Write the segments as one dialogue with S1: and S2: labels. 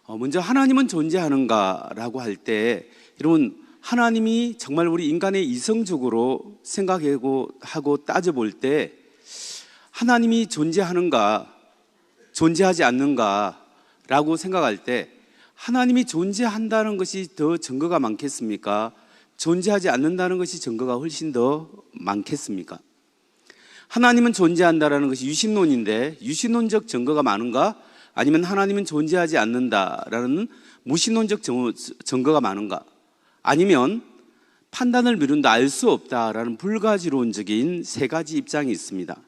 S1: 먼저 하나님은 존재하는가라고 할 때 여러분, 하나님이 정말 우리 인간의 이성적으로 생각하고 따져볼 때 하나님이 존재하는가 존재하지 않는가라고 생각할 때 하나님이 존재한다는 것이 더 증거가 많겠습니까? 존재하지 않는다는 것이 증거가 훨씬 더 많겠습니까? 하나님은 존재한다라는 것이 유신론인데 유신론적 증거가 많은가? 아니면 하나님은 존재하지 않는다라는 무신론적 증거가 많은가? 아니면 판단을 미룬다, 알 수 없다라는 불가지론적인 세 가지 입장이 있습니다.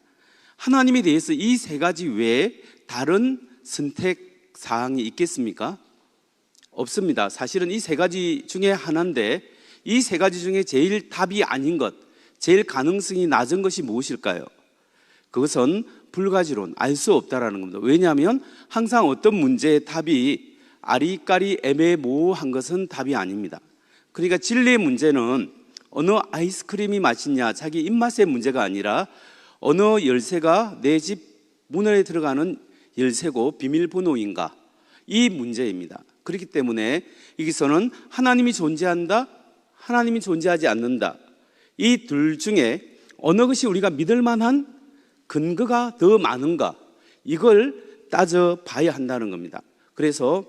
S1: 하나님에 대해서 이 세 가지 외에 다른 선택 사항이 있겠습니까? 없습니다. 사실은 이 세 가지 중에 하나인데 이 세 가지 중에 제일 답이 아닌 것, 제일 가능성이 낮은 것이 무엇일까요? 그것은 불가지론, 알 수 없다라는 겁니다. 왜냐하면 항상 어떤 문제의 답이 아리까리 애매모호한 것은 답이 아닙니다. 그러니까 진리의 문제는 어느 아이스크림이 맛있냐, 자기 입맛의 문제가 아니라 어느 열쇠가 내 집 문에 들어가는 열쇠고 비밀번호인가, 이 문제입니다. 그렇기 때문에 여기서는 하나님이 존재한다, 하나님이 존재하지 않는다, 이 둘 중에 어느 것이 우리가 믿을 만한 근거가 더 많은가, 이걸 따져봐야 한다는 겁니다. 그래서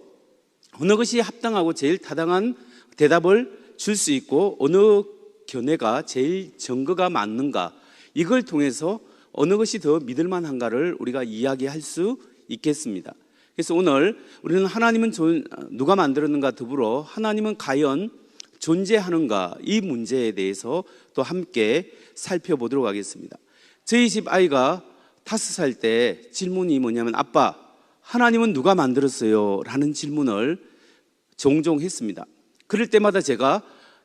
S1: 어느 것이 합당하고 제일 타당한 대답을 줄 수 있고 어느 견해가 제일 증거가 맞는가, 이걸 통해서 어느 것이 더 믿을 만한가를 우리가 이야기할 수 있겠습니다. 그래서 오늘 우리는 하나님은 누가 만들었는가 더불어 하나님은 과연 존재하는가, 이 문제에 대해서 또 함께 살펴보도록 하겠습니다. 저희 집 아이가 5살 때 질문이 뭐냐면, 아빠, 하나님은 누가 만들었어요? 라는 질문을 종종 했습니다. 그럴 때마다 제가,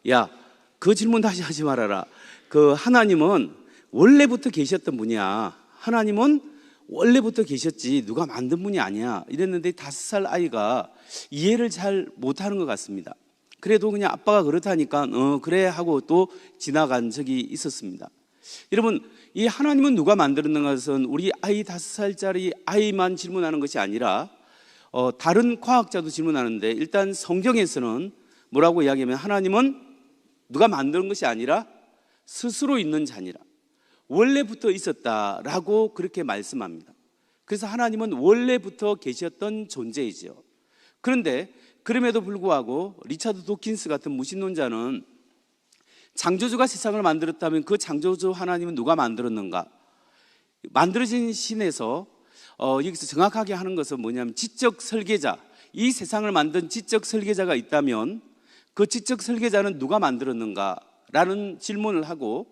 S1: 야, 그 질문 다시 하지 말아라. 그 하나님은 원래부터 계셨던 분이야. 하나님은 원래부터 계셨지 누가 만든 분이 아니야. 이랬는데 5살 아이가 이해를 잘 못하는 것 같습니다. 그래도 그냥 아빠가 그렇다니까 그래 하고 또 지나간 적이 있었습니다. 여러분, 이 하나님은 누가 만들었는가 것은 우리 아이 5살짜리 아이만 질문하는 것이 아니라 다른 과학자도 질문하는데, 일단 성경에서는 뭐라고 이야기하면 하나님은 누가 만든 것이 아니라 스스로 있는 자니라, 원래부터 있었다라고 그렇게 말씀합니다. 그래서 하나님은 원래부터 계셨던 존재이지요. 그런데 그럼에도 불구하고 리차드 도킨스 같은 무신론자는 창조주가 세상을 만들었다면 그 창조주 하나님은 누가 만들었는가? 만들어진 신에서 여기서 정확하게 하는 것은 뭐냐면 지적 설계자, 이 세상을 만든 지적 설계자가 있다면 그 지적 설계자는 누가 만들었는가? 라는 질문을 하고,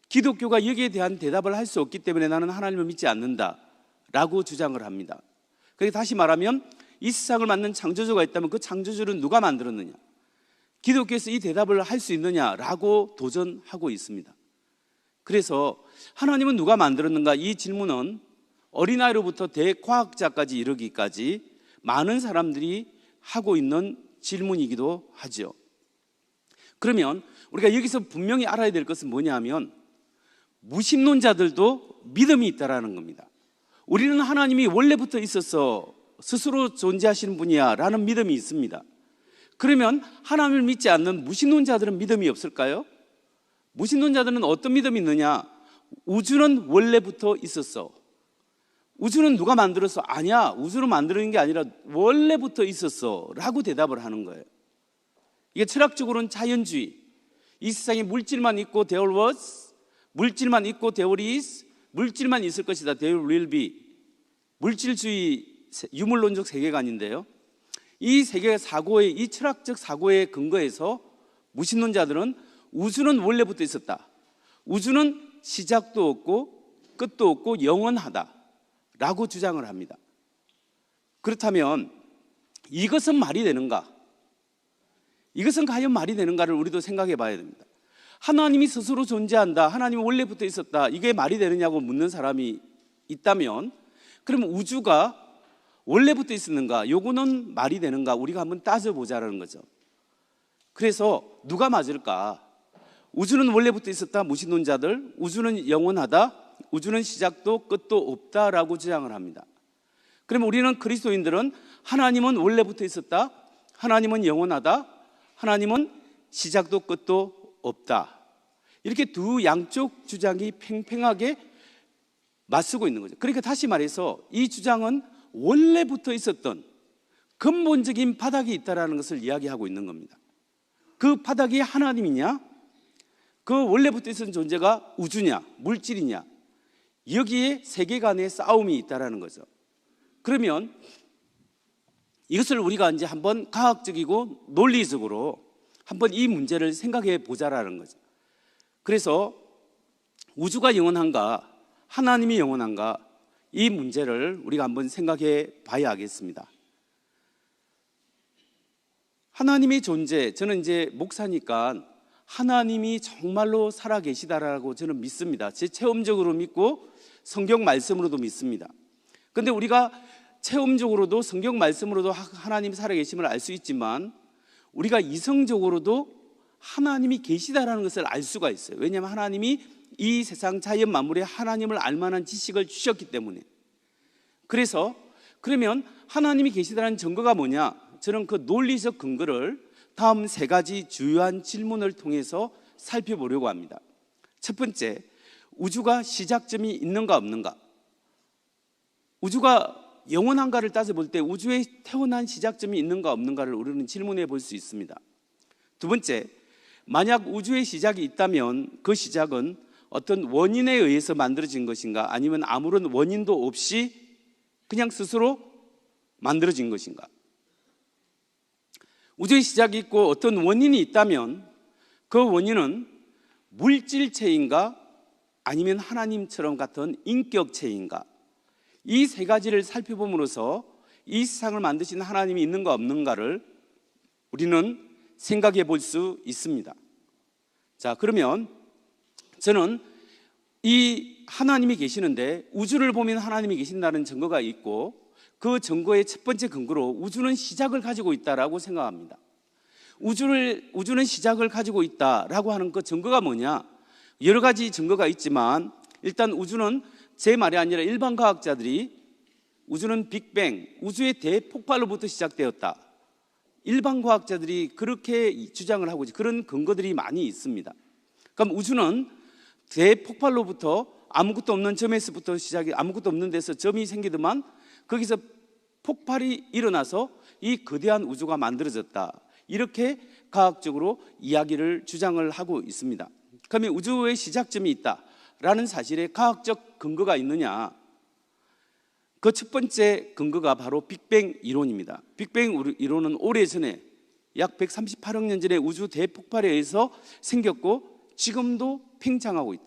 S1: 기독교가 여기에 대한 대답을 할 수 없기 때문에 나는 하나님을 믿지 않는다 라고 주장을 합니다. 그러니까 다시 말하면 이 세상을 만든 창조주가 있다면 그 창조주를 누가 만들었느냐, 기독교에서 이 대답을 할 수 있느냐라고 도전하고 있습니다. 그래서 하나님은 누가 만들었는가, 이 질문은 어린아이로부터 대과학자까지 이르기까지 많은 사람들이 하고 있는 질문이기도 하죠. 그러면 우리가 여기서 분명히 알아야 될 것은 뭐냐면 무신론자들도 믿음이 있다라는 겁니다. 우리는 하나님이 원래부터 있어서 스스로 존재하시는 분이야 라는 믿음이 있습니다. 그러면 하나님을 믿지 않는 무신론자들은 믿음이 없을까요? 무신론자들은 어떤 믿음이 있느냐? 우주는 원래부터 있었어. 우주는 누가 만들었어? 아니야, 우주를 만드는 게 아니라 원래부터 있었어 라고 대답을 하는 거예요. 이게 철학적으로는 자연주의, 이 세상에 물질만 있고 there was, 물질만 있고 there is, 물질만 있을 것이다 there will be, 물질주의 유물론적 세계관인데요, 이 세계 사고의, 이 철학적 사고의 근거에서 무신론자들은 우주는 원래부터 있었다, 우주는 시작도 없고 끝도 없고 영원하다 라고 주장을 합니다. 그렇다면 이것은 말이 되는가? 이것은 과연 말이 되는가를 우리도 생각해 봐야 됩니다. 하나님이 스스로 존재한다, 하나님이 원래부터 있었다, 이게 말이 되느냐고 묻는 사람이 있다면, 그러면 우주가 원래부터 있었는가, 요거는 말이 되는가, 우리가 한번 따져보자라는 거죠. 그래서 누가 맞을까? 우주는 원래부터 있었다 무신론자들, 우주는 영원하다, 우주는 시작도 끝도 없다라고 주장을 합니다. 그러면 우리는 그리스도인들은 하나님은 원래부터 있었다, 하나님은 영원하다, 하나님은 시작도 끝도 없다, 이렇게 두 양쪽 주장이 팽팽하게 맞서고 있는 거죠. 그러니까 다시 말해서 이 주장은 원래부터 있었던 근본적인 바닥이 있다는 것을 이야기하고 있는 겁니다. 그 바닥이 하나님이냐, 그 원래부터 있었던 존재가 우주냐, 물질이냐, 여기에 세계관의 싸움이 있다는 거죠. 그러면 이것을 우리가 이제 한번 과학적이고 논리적으로 한번 이 문제를 생각해 보자라는 거죠. 그래서 우주가 영원한가, 하나님이 영원한가, 이 문제를 우리가 한번 생각해 봐야 하겠습니다. 하나님의 존재, 저는 이제 목사니까 하나님이 정말로 살아 계시다라고 저는 믿습니다. 제 체험적으로 믿고 성경 말씀으로도 믿습니다. 그런데 우리가 체험적으로도 성경 말씀으로도 하나님이 살아 계심을 알 수 있지만 우리가 이성적으로도 하나님이 계시다라는 것을 알 수가 있어요. 왜냐하면 하나님이 이 세상 자연 만물에 하나님을 알 만한 지식을 주셨기 때문에. 그래서 그러면 하나님이 계시다는 증거가 뭐냐? 저는 그 논리적 근거를 다음 세 가지 주요한 질문을 통해서 살펴보려고 합니다. 첫 번째, 우주가 시작점이 있는가 없는가? 우주가 영원한가를 따져볼 때 우주에 태어난 시작점이 있는가 없는가를 우리는 질문해 볼 수 있습니다. 두 번째, 만약 우주의 시작이 있다면 그 시작은 어떤 원인에 의해서 만들어진 것인가, 아니면 아무런 원인도 없이 그냥 스스로 만들어진 것인가? 우주의 시작이 있고 어떤 원인이 있다면 그 원인은 물질체인가, 아니면 하나님처럼 같은 인격체인가? 이 세 가지를 살펴봄으로써 이 세상을 만드신 하나님이 있는가 없는가를 우리는 생각해 볼 수 있습니다. 자, 그러면 저는 이 하나님이 계시는데 우주를 보면 하나님이 계신다는 증거가 있고 그 증거의 첫 번째 근거로 우주는 시작을 가지고 있다라고 생각합니다. 우주는 시작을 가지고 있다라고 하는 그 증거가 뭐냐? 여러 가지 증거가 있지만 일단 우주는 제 말이 아니라 일반 과학자들이 우주는 빅뱅, 우주의 대폭발로부터 시작되었다, 일반 과학자들이 그렇게 주장을 하고 그런 근거들이 많이 있습니다. 그럼 우주는 대폭발로부터 아무것도 없는 점에서부터 시작이, 아무것도 없는 데서 점이 생기더만 거기서 폭발이 일어나서 이 거대한 우주가 만들어졌다, 이렇게 과학적으로 이야기를 주장을 하고 있습니다. 그러면 우주의 시작점이 있다라는 사실에 과학적 근거가 있느냐? 그 첫 번째 근거가 바로 빅뱅 이론입니다. 빅뱅 이론은 오래전에 약 138억 년 전에 우주 대폭발에 의해서 생겼고 지금도 팽창하고 있다.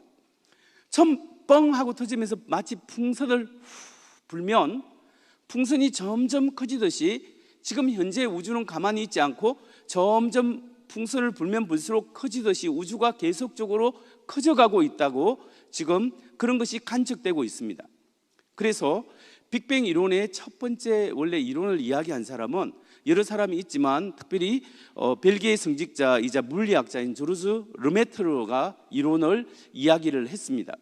S1: 처음 뻥 하고 터지면서 마치 풍선을 불면 풍선이 점점 커지듯이 지금 현재 우주는 가만히 있지 않고 점점 풍선을 불면 불수록 커지듯이 우주가 계속적으로 커져가고 있다고 지금 그런 것이 관측되고 있습니다. 그래서 빅뱅 이론의 첫 번째 원래 이론을 이야기한 사람은 여러 사람이 있지만 특별히 벨기에 성직자이자 물리학자인 조르주 르메트르가 이론을 이야기를 했습니다.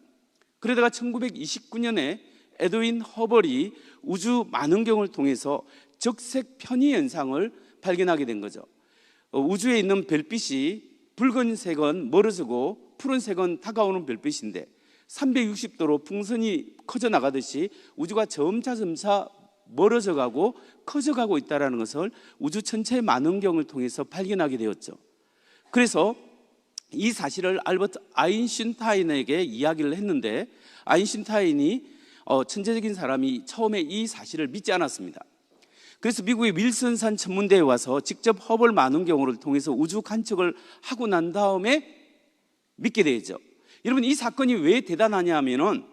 S1: 그러다가 1929년에 에드윈 허벌이 우주 만원경을 통해서 적색 편의 현상을 발견하게 된 거죠. 우주에 있는 별빛이 붉은색은 멀어지고 푸른색은 다가오는 별빛인데 360도로 풍선이 커져 나가듯이 우주가 점차 멀어져 가고 커져가고 있다는 것을 우주 전체 만원경을 통해서 발견하게 되었죠. 그래서 이 사실을 알버트 아인슈타인에게 이야기를 했는데 아인슈타인이 천재적인 사람이 처음에 이 사실을 믿지 않았습니다. 그래서 미국의 윌슨산 천문대에 와서 직접 허벌 만원경을 통해서 우주 관측을 하고 난 다음에 믿게 되죠. 여러분, 이 사건이 왜 대단하냐 하면은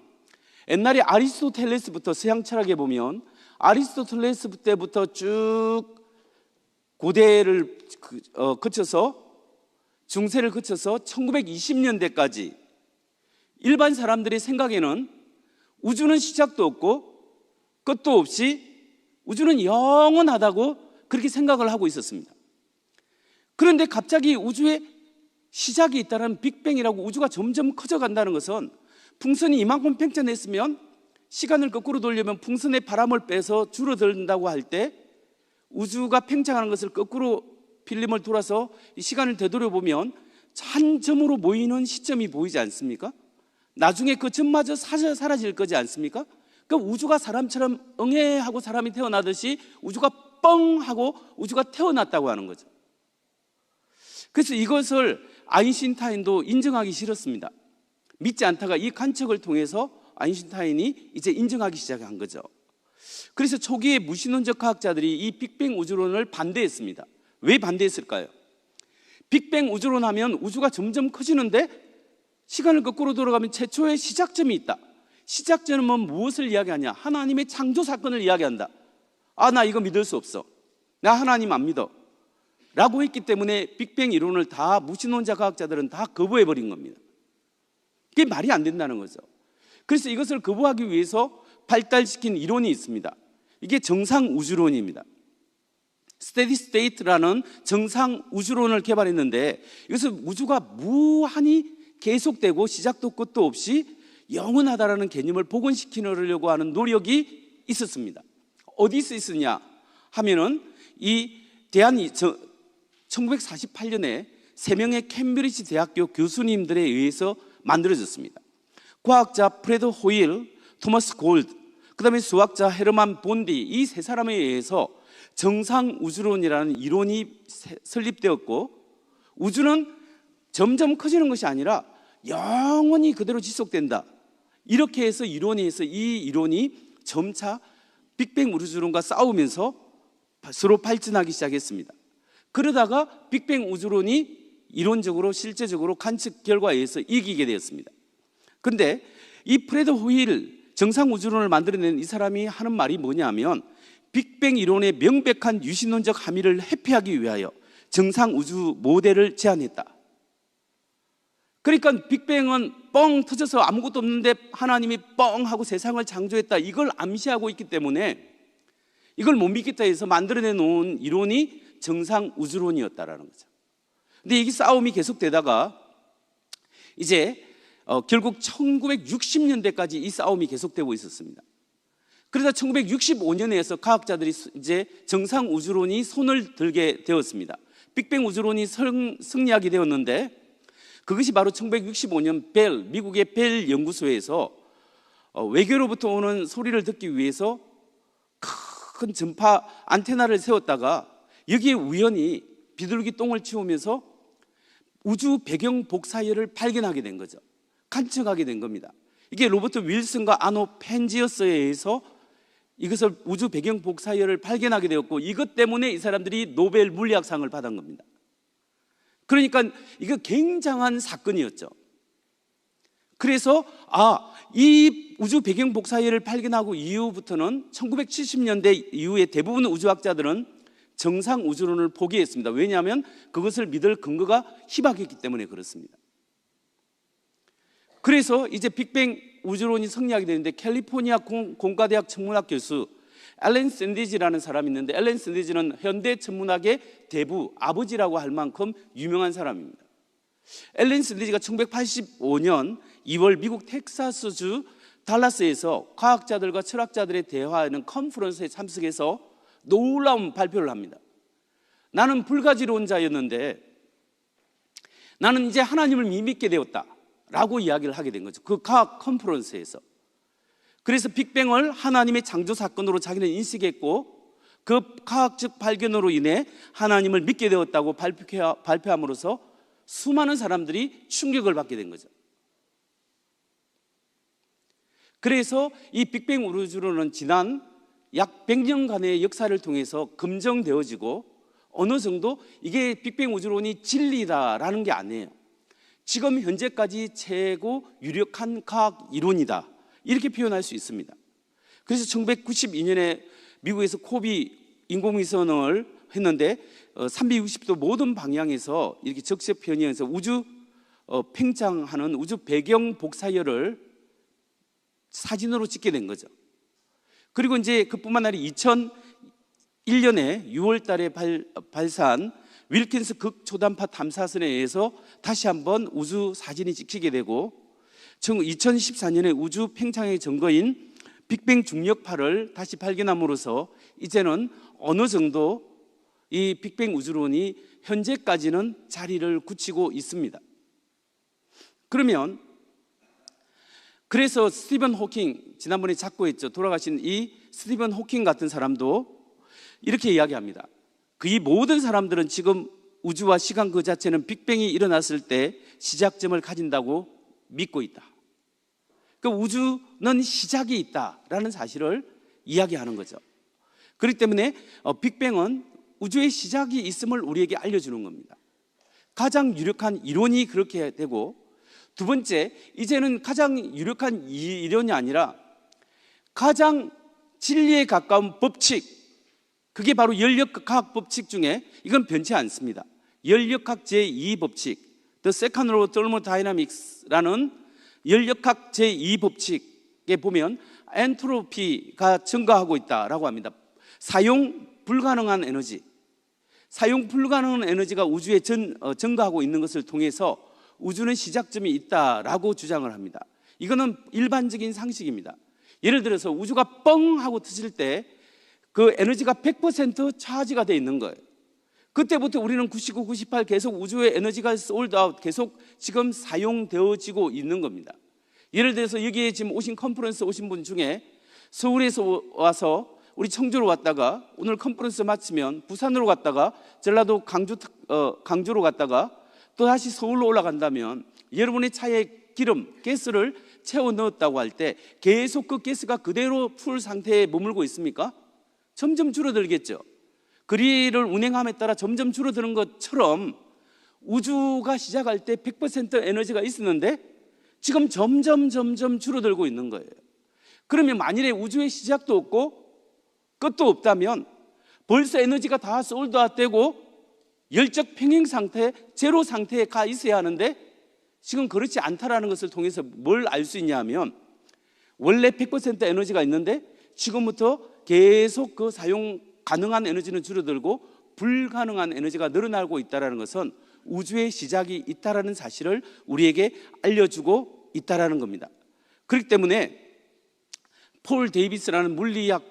S1: 옛날에 아리스토텔레스부터 서양 철학에 보면 아리스토텔레스 때부터 쭉 고대를 거쳐서 중세를 거쳐서 1920년대까지 일반 사람들의 생각에는 우주는 시작도 없고 끝도 없이 우주는 영원하다고 그렇게 생각을 하고 있었습니다. 그런데 갑자기 우주에 시작이 있다는 빅뱅이라고 우주가 점점 커져간다는 것은 풍선이 이만큼 팽창했으면 시간을 거꾸로 돌려면 풍선에 바람을 빼서 줄어든다고 할 때 우주가 팽창하는 것을 거꾸로 필름을 돌아서 이 시간을 되돌아보면 한 점으로 모이는 시점이 보이지 않습니까? 나중에 그 점마저 사라질 거지 않습니까? 그러니까 우주가 사람처럼 응애하고 사람이 태어나듯이 우주가 뻥 하고 우주가 태어났다고 하는 거죠. 그래서 이것을 아인슈타인도 인정하기 싫었습니다. 믿지 않다가 이 관측을 통해서 아인슈타인이 이제 인정하기 시작한 거죠. 그래서 초기에 무신론적 과학자들이 이 빅뱅 우주론을 반대했습니다. 왜 반대했을까요? 빅뱅 우주론 하면 우주가 점점 커지는데 시간을 거꾸로 돌아가면 최초의 시작점이 있다. 시작점은 무엇을 이야기하냐? 하나님의 창조 사건을 이야기한다. 아, 나 이거 믿을 수 없어. 나 하나님 안 믿어. 라고 했기 때문에 빅뱅 이론을 다 무신론자 과학자들은 다 거부해버린 겁니다. 이게 말이 안 된다는 거죠. 그래서 이것을 거부하기 위해서 발달시킨 이론이 있습니다. 이게 정상 우주론입니다. 스테디 스테이트라는 정상 우주론을 개발했는데 이것은 우주가 무한히 계속되고 시작도 끝도 없이 영원하다라는 개념을 복원시키려고 하는 노력이 있었습니다. 어디서 있었냐 하면은 이 1948년에 3명의 캠브리지 대학교 교수님들에 의해서 만들어졌습니다. 과학자 프레드 호일, 토마스 골드, 그 다음에 수학자 헤르만 본디, 이 세 사람에 의해서 정상 우주론이라는 이론이 설립되었고, 우주는 점점 커지는 것이 아니라 영원히 그대로 지속된다. 이렇게 해서 이 이론이 점차 빅뱅 우주론과 싸우면서 서로 발전하기 시작했습니다. 그러다가 빅뱅 우주론이 이론적으로 실제적으로 관측 결과에 의해서 이기게 되었습니다. 그런데 이 프레드 호일 정상 우주론을 만들어낸 이 사람이 하는 말이 뭐냐면 빅뱅 이론의 명백한 유신론적 함의를 회피하기 위하여 정상 우주 모델을 제안했다. 그러니까 빅뱅은 뻥 터져서 아무것도 없는데 하나님이 뻥 하고 세상을 창조했다, 이걸 암시하고 있기 때문에 이걸 못 믿겠다 해서 만들어내 놓은 이론이 정상 우주론이었다라는 거죠. 근데 이 싸움이 계속되다가 이제 결국 1960년대까지 이 싸움이 계속되고 있었습니다. 그러다 1965년에서 과학자들이 이제 정상 우주론이 손을 들게 되었습니다. 빅뱅 우주론이 승리하게 되었는데 그것이 바로 1965년 미국의 벨 연구소에서 외계로부터 오는 소리를 듣기 위해서 큰 전파 안테나를 세웠다가 여기에 우연히 비둘기 똥을 치우면서 우주 배경 복사열을 발견하게 된 거죠. 관측하게 된 겁니다. 이게 로버트 윌슨과 아노 펜지어스에 의해서 이것을 우주 배경 복사열을 발견하게 되었고, 이것 때문에 이 사람들이 노벨 물리학상을 받은 겁니다. 그러니까 이거 굉장한 사건이었죠. 그래서 이 우주 배경 복사열을 발견하고 이후부터는 1970년대 이후에 대부분 우주학자들은 정상 우주론을 포기했습니다. 왜냐하면 그것을 믿을 근거가 희박했기 때문에 그렇습니다. 그래서 이제 빅뱅 우주론이 승리하게 되는데 캘리포니아 공과대학 천문학 교수 앨런 샌디지라는 사람이 있는데, 앨런 샌디지는 현대 천문학의 대부, 아버지라고 할 만큼 유명한 사람입니다. 앨런 샌디지가 1985년 2월 미국 텍사스주 달라스에서 과학자들과 철학자들의 대화하는 컨퍼런스에 참석해서 놀라운 발표를 합니다. 나는 불가지론자였는데 나는 이제 하나님을 믿게 되었다 라고 이야기를 하게 된 거죠. 그 과학 컨퍼런스에서. 그래서 빅뱅을 하나님의 창조 사건으로 자기는 인식했고, 그 과학적 발견으로 인해 하나님을 믿게 되었다고 발표함으로써 수많은 사람들이 충격을 받게 된 거죠. 그래서 이 빅뱅 우주론은 지난 약 100년간의 역사를 통해서 검증되어지고 어느 정도 이게 빅뱅 우주론이 진리다라는 게 아니에요. 지금 현재까지 최고 유력한 과학 이론이다, 이렇게 표현할 수 있습니다. 그래서 1992년에 미국에서 코비 인공위성을 했는데 360도 모든 방향에서 이렇게 적색 편의해서 우주 팽창하는 우주 배경 복사열을 사진으로 찍게 된 거죠. 그리고 이제 그뿐만 아니라 2001년에 6월 달에 발사한 윌킨스 극초단파 탐사선에 의해서 다시 한번 우주 사진이 찍히게 되고 2014년에 우주 팽창의 증거인 빅뱅 중력파를 다시 발견함으로써 이제는 어느 정도 이 빅뱅 우주론이 현재까지는 자리를 굳히고 있습니다. 그래서 스티븐 호킹, 지난번에 작고했죠. 돌아가신 이 스티븐 호킹 같은 사람도 이렇게 이야기합니다. 이 모든 사람들은 지금 우주와 시간 그 자체는 빅뱅이 일어났을 때 시작점을 가진다고 믿고 있다. 그러니까 우주는 시작이 있다라는 사실을 이야기하는 거죠. 그렇기 때문에 빅뱅은 우주의 시작이 있음을 우리에게 알려주는 겁니다. 가장 유력한 이론이 그렇게 되고, 두 번째, 이제는 가장 유력한 이론이 아니라 가장 진리에 가까운 법칙, 그게 바로 연력학 법칙 중에 이건 변치 않습니다. 연력학 제2법칙, The Second Law of Thermodynamics라는 연력학 제2법칙에 보면 엔트로피가 증가하고 있다라고 합니다. 사용 불가능한 에너지, 사용 불가능한 에너지가 우주에 증가하고 있는 것을 통해서 우주는 시작점이 있다라고 주장을 합니다. 이거는 일반적인 상식입니다. 예를 들어서 우주가 뻥 하고 터질 때 그 에너지가 100% 차지가 되어 있는 거예요. 그때부터 우리는 99, 98 계속 우주의 에너지가 솔드 아웃 계속 지금 사용되어지고 있는 겁니다. 예를 들어서 여기에 지금 오신 컨퍼런스 오신 분 중에 서울에서 와서 우리 청주로 왔다가 오늘 컨퍼런스 마치면 부산으로 갔다가 전라도 강주로 갔다가 또 다시 서울로 올라간다면 여러분의 차에 기름, 가스를 채워 넣었다고 할 때 계속 그 가스가 그대로 풀 상태에 머물고 있습니까? 점점 줄어들겠죠. 거리를 운행함에 따라 점점 줄어드는 것처럼 우주가 시작할 때 100% 에너지가 있었는데 지금 점점 줄어들고 있는 거예요. 그러면 만일에 우주의 시작도 없고 끝도 없다면 벌써 에너지가 다 솔드아웃 되고 열적 평행 상태, 제로 상태에 가 있어야 하는데 지금 그렇지 않다라는 것을 통해서 뭘 알 수 있냐 하면 원래 100% 에너지가 있는데 지금부터 계속 그 사용 가능한 에너지는 줄어들고 불가능한 에너지가 늘어나고 있다는 것은 우주의 시작이 있다는 사실을 우리에게 알려주고 있다는 겁니다. 그렇기 때문에 폴 데이비스라는 물리학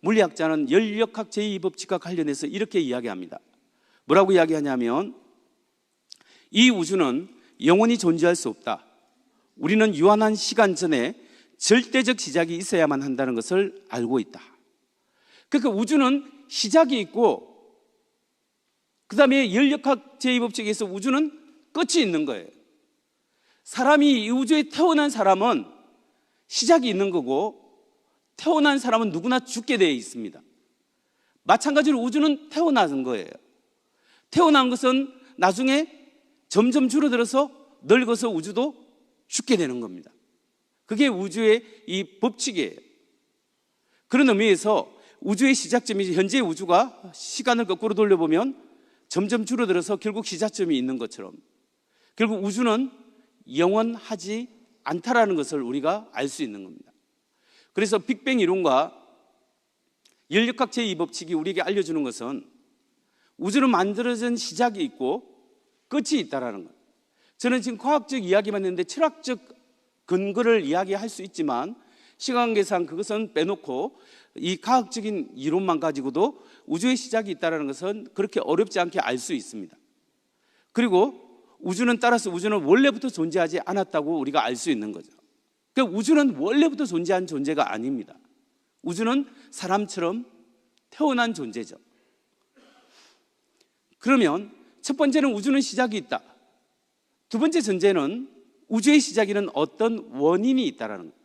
S1: 물리학자는 연력학 제2법칙과 관련해서 이렇게 이야기합니다. 뭐라고 이야기하냐면 이 우주는 영원히 존재할 수 없다. 우리는 유한한 시간 전에 절대적 시작이 있어야만 한다는 것을 알고 있다. 그러니까 우주는 시작이 있고 그 다음에 연력학 제2법칙에서 우주는 끝이 있는 거예요. 사람이 이 우주에 태어난 사람은 시작이 있는 거고 태어난 사람은 누구나 죽게 되어 있습니다. 마찬가지로 우주는 태어나는 거예요. 태어난 것은 나중에 점점 줄어들어서 늙어서 우주도 죽게 되는 겁니다. 그게 우주의 이 법칙이에요. 그런 의미에서 우주의 시작점이 현재 우주가 시간을 거꾸로 돌려보면 점점 줄어들어서 결국 시작점이 있는 것처럼 결국 우주는 영원하지 않다라는 것을 우리가 알 수 있는 겁니다. 그래서 빅뱅 이론과 연력학 제2법칙이 우리에게 알려주는 것은 우주는 만들어진 시작이 있고 끝이 있다는 것. 저는 지금 과학적 이야기만 했는데 철학적 근거를 이야기할 수 있지만 시간 계산 그것은 빼놓고 이 과학적인 이론만 가지고도 우주의 시작이 있다는 것은 그렇게 어렵지 않게 알 수 있습니다. 그리고 따라서 우주는 원래부터 존재하지 않았다고 우리가 알 수 있는 거죠. 그러니까 우주는 원래부터 존재한 존재가 아닙니다. 우주는 사람처럼 태어난 존재죠. 그러면 첫 번째는 우주는 시작이 있다. 두 번째 전제는 우주의 시작에는 어떤 원인이 있다라는 거예요.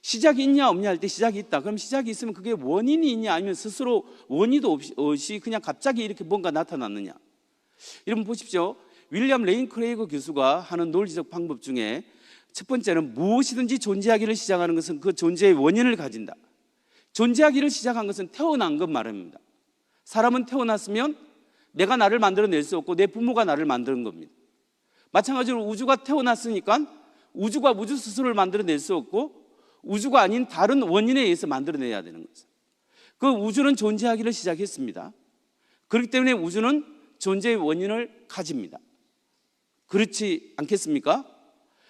S1: 시작이 있냐 없냐 할 때 시작이 있다. 그럼 시작이 있으면 그게 원인이 있냐 아니면 스스로 원인도 없이 그냥 갑자기 이렇게 뭔가 나타났느냐. 여러분 보십시오. 윌리엄 레인 크레이거 교수가 하는 논리적 방법 중에 첫 번째는 무엇이든지 존재하기를 시작하는 것은 그 존재의 원인을 가진다. 존재하기를 시작한 것은 태어난 것 말입니다. 사람은 태어났으면 내가 나를 만들어낼 수 없고 내 부모가 나를 만드는 겁니다. 마찬가지로 우주가 태어났으니까 우주가 우주 스스로를 만들어낼 수 없고 우주가 아닌 다른 원인에 의해서 만들어내야 되는 거죠. 그 우주는 존재하기를 시작했습니다. 그렇기 때문에 우주는 존재의 원인을 가집니다. 그렇지 않겠습니까?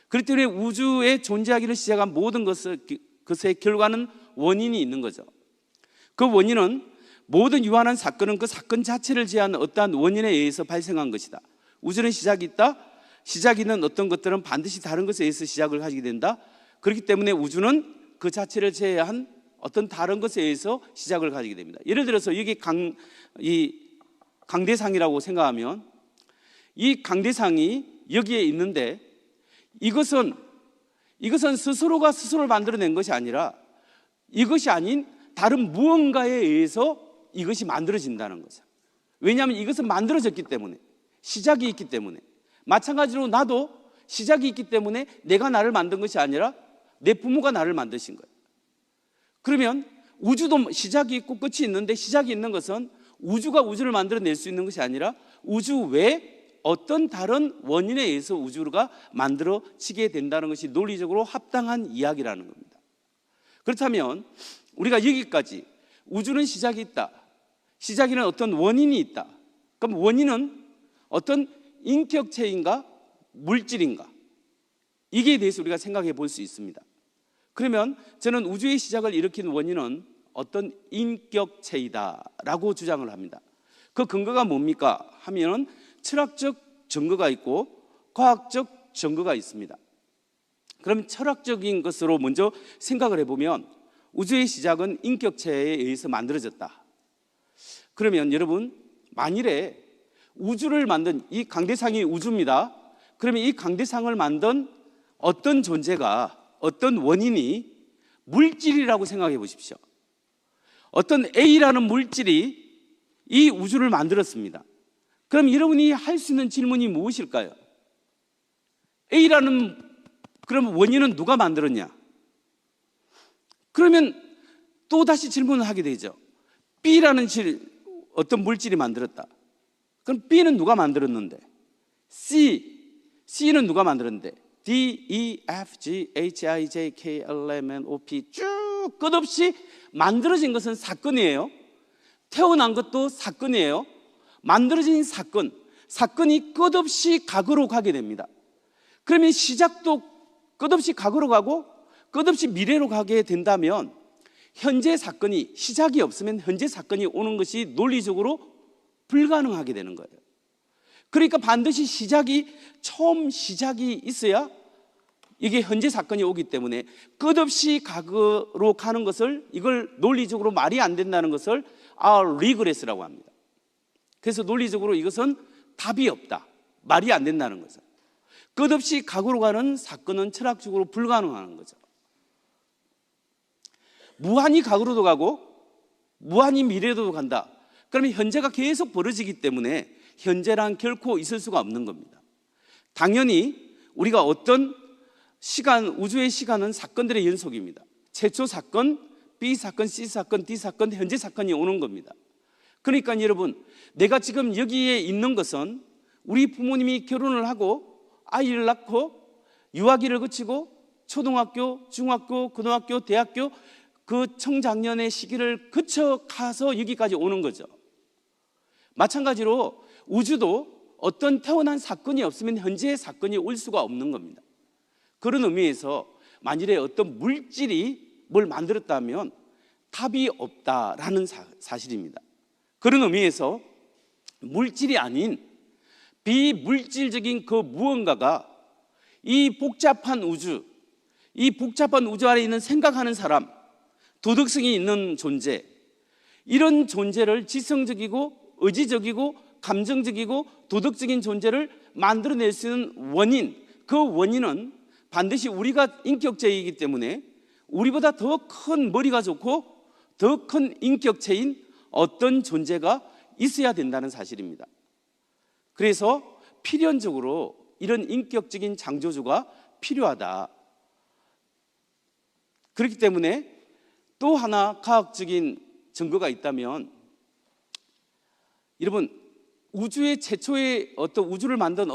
S1: 그렇기 때문에 우주의 존재하기를 시작한 모든 것을 그것의 결과는 원인이 있는 거죠. 그 원인은 모든 유한한 사건은 그 사건 자체를 제한 어떠한 원인에 의해서 발생한 것이다. 우주는 시작이 있다. 시작이 있는 어떤 것들은 반드시 다른 것에 의해서 시작을 하게 된다. 그렇기 때문에 우주는 그 자체를 제외한 어떤 다른 것에 의해서 시작을 가지게 됩니다. 예를 들어서 여기 강대상이라고 생각하면 이 강대상이 여기에 있는데 이것은 스스로가 스스로를 만들어낸 것이 아니라 이것이 아닌 다른 무언가에 의해서 이것이 만들어진다는 거죠. 왜냐하면 이것은 만들어졌기 때문에, 시작이 있기 때문에. 마찬가지로 나도 시작이 있기 때문에 내가 나를 만든 것이 아니라 내 부모가 나를 만드신 거예요. 그러면 우주도 시작이 있고 끝이 있는데, 시작이 있는 것은 우주가 우주를 만들어낼 수 있는 것이 아니라 우주 외에 어떤 다른 원인에 의해서 우주가 만들어지게 된다는 것이 논리적으로 합당한 이야기라는 겁니다. 그렇다면 우리가 여기까지 우주는 시작이 있다, 시작에는 어떤 원인이 있다. 그럼 원인은 어떤 인격체인가 물질인가? 이게 대해서 우리가 생각해 볼 수 있습니다. 그러면 저는 우주의 시작을 일으킨 원인은 어떤 인격체이다라고 주장을 합니다. 그 근거가 뭡니까 하면 철학적 증거가 있고 과학적 증거가 있습니다. 그럼 철학적인 것으로 먼저 생각을 해보면 우주의 시작은 인격체에 의해서 만들어졌다. 그러면 여러분, 만일에 우주를 만든 이 강대상이 우주입니다. 그러면 이 강대상을 만든 어떤 존재가, 어떤 원인이 물질이라고 생각해 보십시오. 어떤 A라는 물질이 이 우주를 만들었습니다. 그럼 여러분이 할 수 있는 질문이 무엇일까요? A라는 그럼 원인은 누가 만들었냐? 그러면 또 다시 질문을 하게 되죠. B라는 어떤 물질이 만들었다. 그럼 B는 누가 만들었는데? C는 누가 만들었는데? D, E, F, G, H, I, J, K, L, M, N, O, P 쭉 끝없이 만들어진 것은 사건이에요. 태어난 것도 사건이에요. 만들어진 사건이 끝없이 과거로 가게 됩니다. 그러면 시작도 끝없이 과거로 가고 끝없이 미래로 가게 된다면 현재 사건이, 시작이 없으면 현재 사건이 오는 것이 논리적으로 불가능하게 되는 거예요. 그러니까 반드시 처음 시작이 있어야 이게 현재 사건이 오기 때문에 끝없이 과거로 가는 것을, 이걸 논리적으로 말이 안 된다는 것을 리그레스라고 합니다. 그래서 논리적으로 이것은 답이 없다, 말이 안 된다는 거죠. 끝없이 과거로 가는 사건은 철학적으로 불가능한 거죠. 무한히 과거로도 가고 무한히 미래로도 간다. 그러면 현재가 계속 벌어지기 때문에 현재란 결코 있을 수가 없는 겁니다. 당연히 우리가 어떤 시간, 우주의 시간은 사건들의 연속입니다. 최초 사건, B 사건, C 사건, D 사건, 현재 사건이 오는 겁니다. 그러니까 여러분, 내가 지금 여기에 있는 것은 우리 부모님이 결혼을 하고 아이를 낳고 유아기를 거치고 초등학교, 중학교, 고등학교, 대학교 그 청장년의 시기를 거쳐 가서 여기까지 오는 거죠. 마찬가지로 우주도 어떤 태어난 사건이 없으면 현재의 사건이 올 수가 없는 겁니다. 그런 의미에서 만일에 어떤 물질이 뭘 만들었다면 답이 없다라는 사실입니다. 그런 의미에서 물질이 아닌 비물질적인 그 무언가가 이 복잡한 우주 안에 있는 생각하는 사람, 도덕성이 있는 존재, 이런 존재를 지성적이고 의지적이고 감정적이고 도덕적인 존재를 만들어낼 수 있는 원인, 그 원인은 반드시 우리가 인격체이기 때문에 우리보다 더 큰 머리가 좋고 더 큰 인격체인 어떤 존재가 있어야 된다는 사실입니다. 그래서 필연적으로 이런 인격적인 창조주가 필요하다. 그렇기 때문에 또 하나 과학적인 증거가 있다면, 여러분, 우주의 최초의 우주를 만든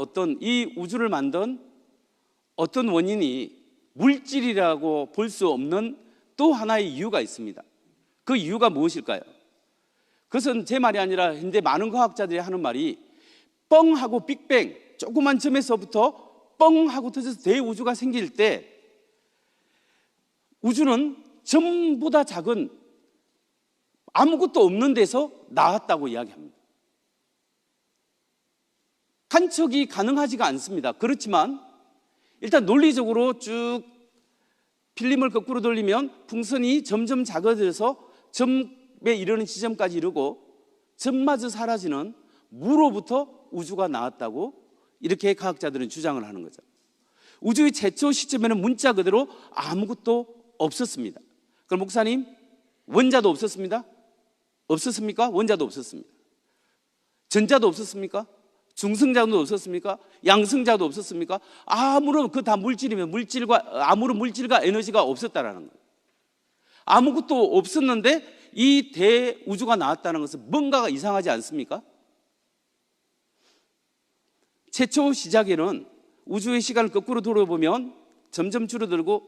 S1: 어떤 원인이 물질이라고 볼 수 없는 또 하나의 이유가 있습니다. 그 이유가 무엇일까요? 그것은 제 말이 아니라 현재 많은 과학자들이 하는 말이, 뻥하고 빅뱅, 조그만 점에서부터 뻥하고 터져서 대우주가 생길 때 우주는 점보다 작은 아무것도 없는 데서 나왔다고 이야기합니다. 관측이 가능하지가 않습니다. 그렇지만 일단 논리적으로 쭉 필름을 거꾸로 돌리면 풍선이 점점 작아져서 점에 이르는 지점까지 이르고 점마저 사라지는 무로부터 우주가 나왔다고 이렇게 과학자들은 주장을 하는 거죠. 우주의 최초 시점에는 문자 그대로 아무것도 없었습니다. 그럼 목사님, 원자도 없었습니다? 없었습니까? 원자도 없었습니다. 전자도 없었습니까? 중성자도 없었습니까? 양성자도 없었습니까? 아무런 그 다 물질이면 아무런 물질과 에너지가 없었다라는 거예요. 아무것도 없었는데 이 대우주가 나왔다는 것은 뭔가가 이상하지 않습니까? 최초 시작에는 우주의 시간을 거꾸로 돌아보면 점점 줄어들고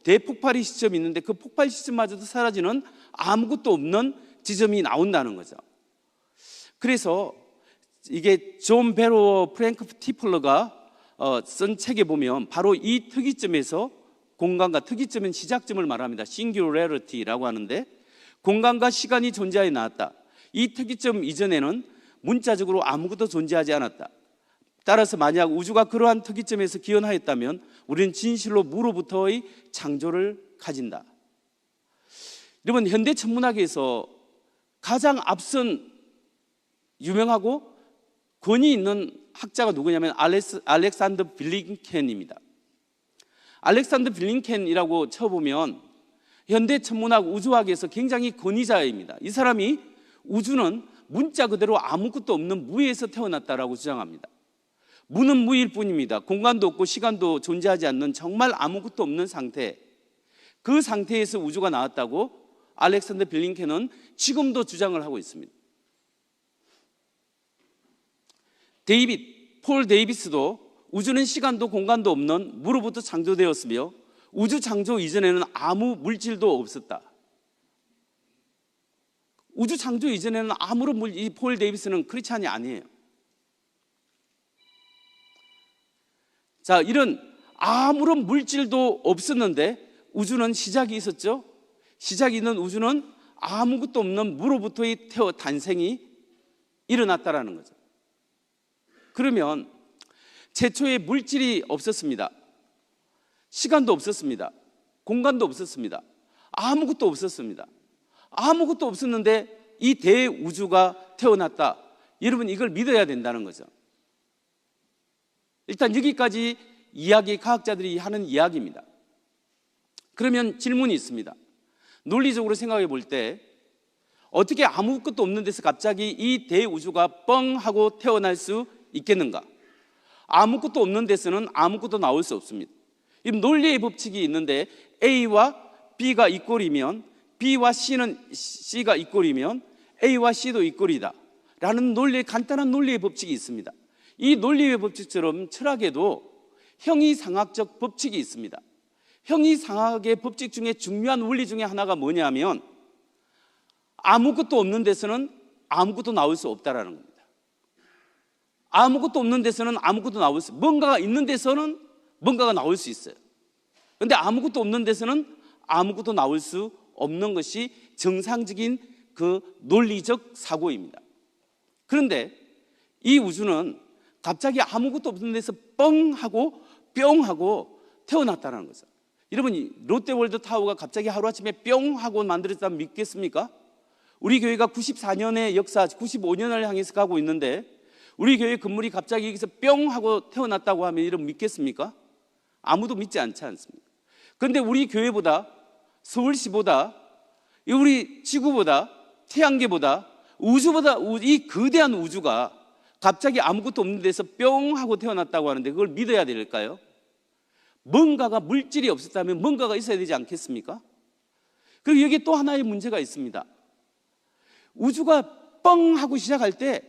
S1: 대폭발의 시점이 있는데 그 폭발 시점마저도 사라지는 아무것도 없는 지점이 나온다는 거죠. 그래서 이게 존 베로워 프랭크 티플러가 쓴 책에 보면 바로 이 특이점에서 공간과 특이점은 시작점을 말합니다. 싱귤래리티라고 하는데 공간과 시간이 존재하여 나왔다. 이 특이점 이전에는 문자적으로 아무것도 존재하지 않았다. 따라서 만약 우주가 그러한 특이점에서 기원하였다면 우리는 진실로 무로부터의 창조를 가진다. 여러분, 현대 천문학에서 가장 앞선 유명하고 권위 있는 학자가 누구냐면 알렉산더 빌링켄입니다. 알렉산더 빌링켄이라고 쳐보면 현대 천문학 우주학에서 굉장히 권위자입니다. 이 사람이 우주는 문자 그대로 아무것도 없는 무에서 태어났다라고 주장합니다. 무는 무일 뿐입니다. 공간도 없고 시간도 존재하지 않는 정말 아무것도 없는 상태, 그 상태에서 우주가 나왔다고 알렉산더 빌링켄은 지금도 주장을 하고 있습니다. 폴 데이비스도 우주는 시간도 공간도 없는 무로부터 창조되었으며 우주 창조 이전에는 아무 물질도 없었다. 우주 창조 이전에는 아무런 이 폴 데이비스는 크리스찬이 아니에요. 자, 이런 아무런 물질도 없었는데 우주는 시작이 있었죠. 시작이 있는 우주는 아무것도 없는 무로부터의 탄생이 일어났다라는 거죠. 그러면 최초에 물질이 없었습니다. 시간도 없었습니다. 공간도 없었습니다. 아무것도 없었습니다. 아무것도 없었는데 이 대우주가 태어났다. 여러분, 이걸 믿어야 된다는 거죠. 일단 여기까지 과학자들이 하는 이야기입니다. 그러면 질문이 있습니다. 논리적으로 생각해 볼 때 어떻게 아무것도 없는 데서 갑자기 이 대우주가 뻥 하고 태어날 수 있겠는가? 아무것도 없는 데서는 아무것도 나올 수 없습니다. 이 논리의 법칙이 있는데 A와 B가 이꼴이면 B와 C가 이꼴이면 A와 C도 이꼴이다 라는 간단한 논리의 법칙이 있습니다. 이 논리의 법칙처럼 철학에도 형이상학적 법칙이 있습니다. 형이상학의 법칙 중에 중요한 원리 중에 하나가 뭐냐면 아무것도 없는 데서는 아무것도 나올 수 없다라는 겁니다. 아무것도 없는 데서는 아무것도 나올 수, 뭔가가 있는 데서는 뭔가가 나올 수 있어요. 그런데 아무것도 없는 데서는 아무것도 나올 수 없는 것이 정상적인 그 논리적 사고입니다. 그런데 이 우주는 갑자기 아무것도 없는 데서 뻥 하고 뿅 하고 태어났다는 거죠. 여러분, 롯데월드 타워가 갑자기 하루아침에 뿅 하고 만들어졌다면 믿겠습니까? 우리 교회가 94년의 역사, 95년을 향해서 가고 있는데 우리 교회 건물이 갑자기 여기서 뿅 하고 태어났다고 하면 여러분 믿겠습니까? 아무도 믿지 않지 않습니까? 그런데 우리 교회보다, 서울시보다, 우리 지구보다, 태양계보다, 우주보다, 이 거대한 우주가 갑자기 아무것도 없는 데서 뿅 하고 태어났다고 하는데 그걸 믿어야 될까요? 뭔가가, 물질이 없었다면 뭔가가 있어야 되지 않겠습니까? 그리고 여기에 또 하나의 문제가 있습니다. 우주가 뻥 하고 시작할 때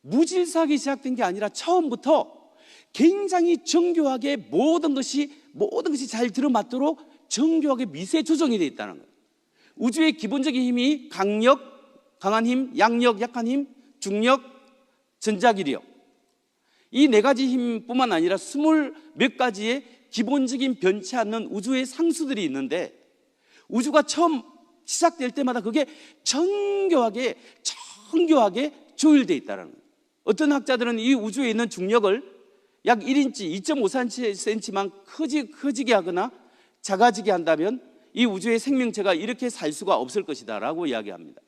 S1: 무질서하게 시작된 게 아니라 처음부터 굉장히 정교하게 모든 것이 잘 들어맞도록 정교하게 미세 조정이 되어 있다는 거예요. 우주의 기본적인 힘이 강한 힘, 양력, 약한 힘, 중력, 전자기력, 이 네 가지 힘뿐만 아니라 20몇 가지의 기본적인 변치 않는 우주의 상수들이 있는데 우주가 처음 시작될 때마다 그게 정교하게 조율되어 있다는 거예요. 어떤 학자들은 이 우주에 있는 중력을 약 1인치, 2.5cm만 커지게 하거나 작아지게 한다면 이 우주의 생명체가 이렇게 살 수가 없을 것이다 라고 이야기합니다.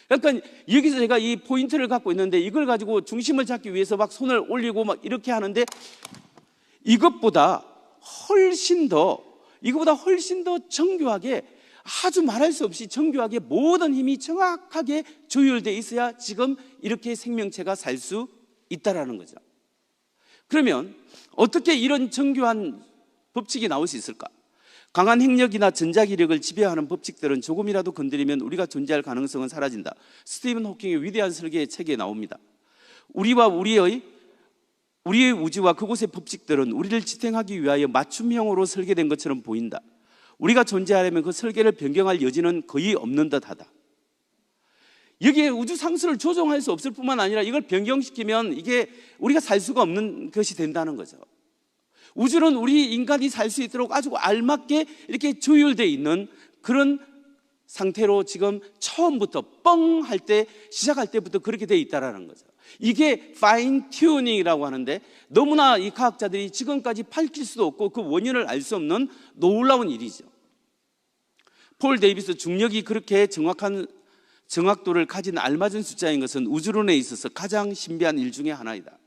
S1: 그러니까 여기서 제가 이 포인트를 갖고 있는데 이걸 가지고 중심을 잡기 위해서 막 손을 올리고 막 이렇게 하는데 이것보다 훨씬 더 정교하게, 아주 말할 수 없이 정교하게 모든 힘이 정확하게 조율되어 있어야 지금 이렇게 생명체가 살 수 있다라는 거죠. 그러면 어떻게 이런 정교한 법칙이 나올 수 있을까? 강한 핵력이나 전자기력을 지배하는 법칙들은 조금이라도 건드리면 우리가 존재할 가능성은 사라진다. 스티븐 호킹의 위대한 설계의 책에 나옵니다. 우리의 우주와 그곳의 법칙들은 우리를 지탱하기 위하여 맞춤형으로 설계된 것처럼 보인다. 우리가 존재하려면 그 설계를 변경할 여지는 거의 없는 듯하다. 여기에 우주 상수를 조정할 수 없을 뿐만 아니라 이걸 변경시키면 이게 우리가 살 수가 없는 것이 된다는 거죠. 우주는 우리 인간이 살 수 있도록 아주 알맞게 이렇게 조율되어 있는 그런 상태로 지금 처음부터 뻥 할 때, 시작할 때부터 그렇게 되어 있다는 거죠. 이게 파인 튜닝이라고 하는데 너무나 이 과학자들이 지금까지 밝힐 수도 없고 그 원인을 알 수 없는 놀라운 일이죠. 폴 데이비스, 중력이 그렇게 정확한 정확도를 가진 알맞은 숫자인 것은 우주론에 있어서 가장 신비한 일 중에 하나이다.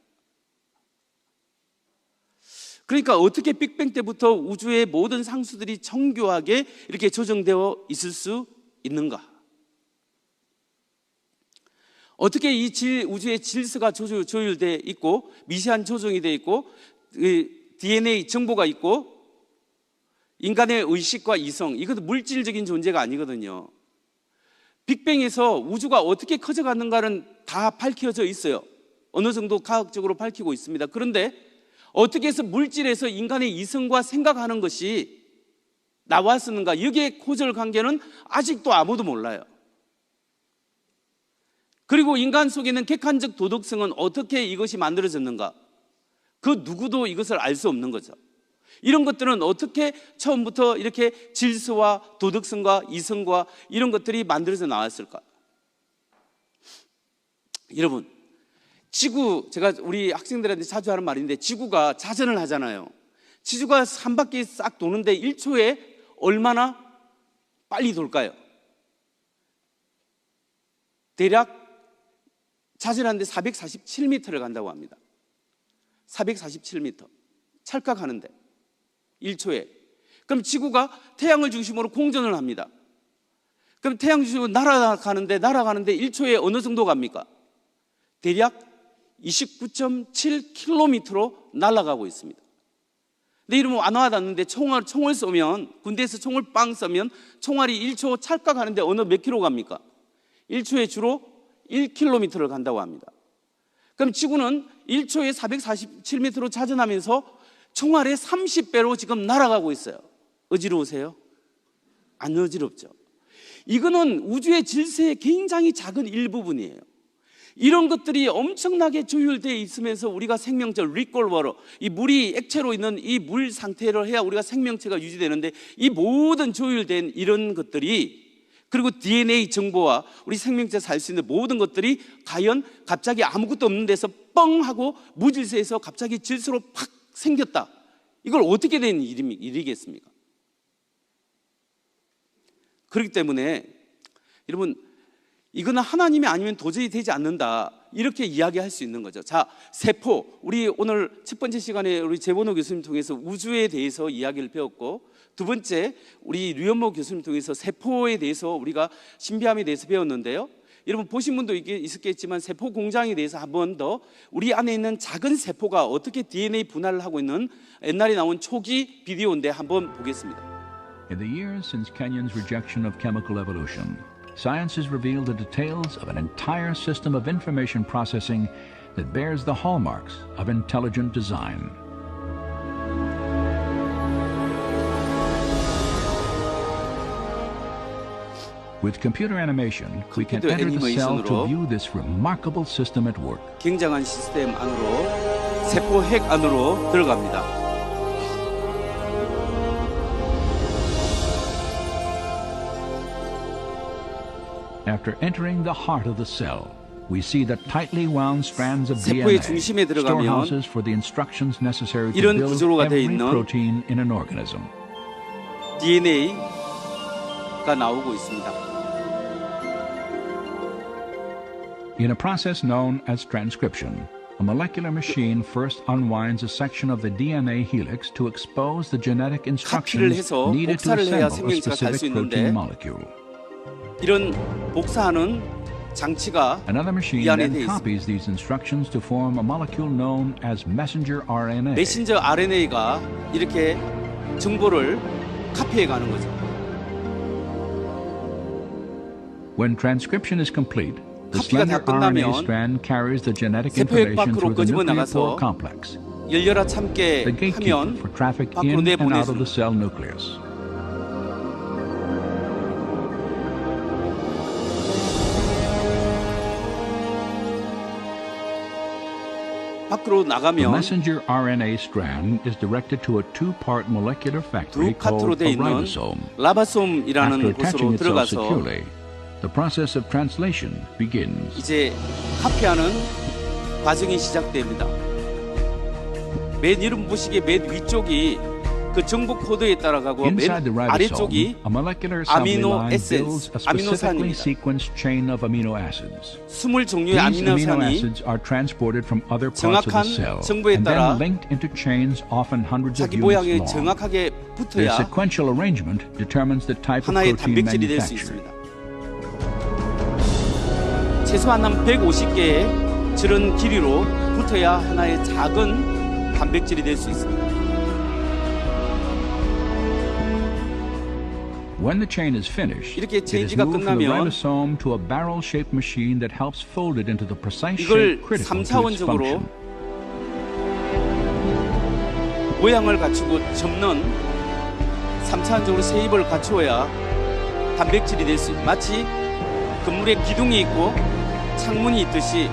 S1: 그러니까 어떻게 빅뱅 때부터 우주의 모든 상수들이 정교하게 이렇게 조정되어 있을 수 있는가? 어떻게 이 우주의 질서가 조율되어 있고 미세한 조정이 되어 있고 DNA 정보가 있고 인간의 의식과 이성, 이것도 물질적인 존재가 아니거든요. 빅뱅에서 우주가 어떻게 커져갔는가는 다 밝혀져 있어요. 어느 정도 과학적으로 밝히고 있습니다. 그런데 어떻게 해서 물질에서 인간의 이성과 생각하는 것이 나왔었는가, 여기에 고절 관계는 아직도 아무도 몰라요. 그리고 인간 속에 있는 객관적 도덕성은 어떻게 이것이 만들어졌는가, 그 누구도 이것을 알 수 없는 거죠. 이런 것들은 어떻게 처음부터 이렇게 질서와 도덕성과 이성과 이런 것들이 만들어져 나왔을까? 여러분, 지구, 제가 우리 학생들한테 자주 하는 말인데 지구가 자전을 하잖아요. 지구가 한 바퀴 싹 도는데 1초에 얼마나 빨리 돌까요? 대략 자전하는데 447m를 간다고 합니다. 447m 찰칵하는데 1초에. 그럼 지구가 태양을 중심으로 공전을 합니다. 그럼 태양 중심으로 날아가는데 1초에 어느 정도 갑니까? 대략 29.7km로 날아가고 있습니다. 근데 이러면 안 와닿는데 총을 쏘면, 군대에서 총을 빵 쏘면 총알이 1초 찰칵하는데 어느 몇 킬로 갑니까? 1초에 주로 1km를 간다고 합니다. 그럼 지구는 1초에 447m로 자전하면서 총알의 30배로 지금 날아가고 있어요. 어지러우세요? 안 어지럽죠. 이거는 우주의 질서의 굉장히 작은 일부분이에요. 이런 것들이 엄청나게 조율되어 있으면서 우리가 생명체 리콜버로, 이 물이 액체로 있는 이 물 상태를 해야 우리가 생명체가 유지되는데, 이 모든 조율된 이런 것들이, 그리고 DNA 정보와 우리 생명체 살 수 있는 모든 것들이 과연 갑자기 아무것도 없는 데서 뻥 하고 무질서에서 갑자기 질서로 팍 생겼다, 이걸 어떻게 된 일이겠습니까? 그렇기 때문에 여러분, 이거는 하나님이 아니면 도저히 되지 않는다, 이렇게 이야기할 수 있는 거죠. 자, 세포, 우리 오늘 첫 번째 시간에 우리 재본호 교수님 통해서 우주에 대해서 이야기를 배웠고, 두 번째 우리 류현모 교수님 통해서 세포에 대해서 우리가 신비함에 대해서 배웠는데요. 여러분 보신 분도 있었겠지만 세포 공장에 대해서 한 번 더, 우리 안에 있는 작은 세포가 어떻게 DNA 분할을 하고 있는 옛날에 나온 초기 비디오인데 한번 보겠습니다.
S2: In the years since Kenyon's rejection of chemical evolution, science has revealed the details of an entire system of information processing that bears the hallmarks of intelligent design. With computer animation, we can enter the cell to view this remarkable system at work.
S1: 굉장한 시스템 안으로, 세포 핵 안으로 들어갑니다.
S2: After entering the heart of the cell, we see the tightly wound strands of
S1: 세포의
S2: DNA,
S1: 중심에 들어가면
S2: storehouses for the instructions necessary to
S1: 이런
S2: build
S1: 구조로가 되어
S2: every
S1: 있는
S2: protein in an organism.
S1: DNA가 나오고 있습니다.
S2: In a process known as transcription, a molecular machine first unwinds a section of the DNA helix to expose the genetic
S1: 카피를
S2: instructions
S1: 해서
S2: needed to
S1: 복사를 해야
S2: assemble a
S1: 생명체가 갈 수
S2: specific
S1: 있는데
S2: protein molecule.
S1: 이런 복사하는 장치가
S2: Another machine
S1: 이 안에
S2: then
S1: 되어 있습니다.
S2: copies these instructions to form a molecule known as messenger RNA.
S1: 메신저 RNA가 이렇게 정보를 카피해 가는 거죠.
S2: When transcription is complete, the
S1: 카피가 다
S2: slender RNA
S1: 끝나면
S2: strand carries the genetic
S1: 세포액
S2: information
S1: 밖으로
S2: through the
S1: 끄집어
S2: nucleopore
S1: 나가서
S2: complex,
S1: 열려라 참깨
S2: the gatekeeper
S1: 하면
S2: for traffic
S1: 밖으로
S2: in and out of
S1: 내보내주는
S2: the cell nucleus.
S1: 밖으로
S2: The
S1: 나가면
S2: messenger RNA strand is directed to a two-part molecular factory
S1: 두 파트로
S2: called
S1: 되어
S2: a
S1: 있는
S2: ribosome. After
S1: 라바솜이라는
S2: attaching
S1: 곳으로
S2: itself
S1: 들어가서
S2: securely, the process of translation begins.
S1: 이제 카피하는 과정이 시작됩니다. 맨 이름 보시기에 맨 위쪽이 그 정보 코드에 따라가고 맨
S2: Inside the ribosome,
S1: 아래쪽이
S2: a molecular assembly
S1: amino
S2: line
S1: essence,
S2: builds a specifically
S1: 아미노산입니다.
S2: sequenced chain of amino acids.
S1: 20종류의
S2: These amino
S1: 아미노산이
S2: acids are transported from other parts of the
S1: 정확한
S2: cell
S1: 정보에
S2: and
S1: 따라
S2: then linked into chains often hundreds of
S1: 자기
S2: units
S1: 모양에
S2: long.
S1: 정확하게
S2: Their
S1: 붙어야
S2: sequential arrangement determines the type of
S1: 하나의
S2: protein
S1: 단백질이 될 수
S2: manufactured.
S1: 있습니다. 최소한 한 150개의 저런 길이로 붙어야 하나의 작은 단백질이 될 수 있습니다.
S2: When the chain is finished,
S1: 이렇게
S2: it is
S1: 체인지가
S2: moved from the
S1: 끝나면
S2: ribosome to a barrel-shaped machine that helps fold it into the precise
S1: 이걸
S2: shape critical to its
S1: 3차원적으로
S2: function.
S1: 모양을 갖추고 접는 3차원적으로 쉐입을 갖추어야 단백질이 될 수 마치 건물에 기둥이 있고 창문이 있듯이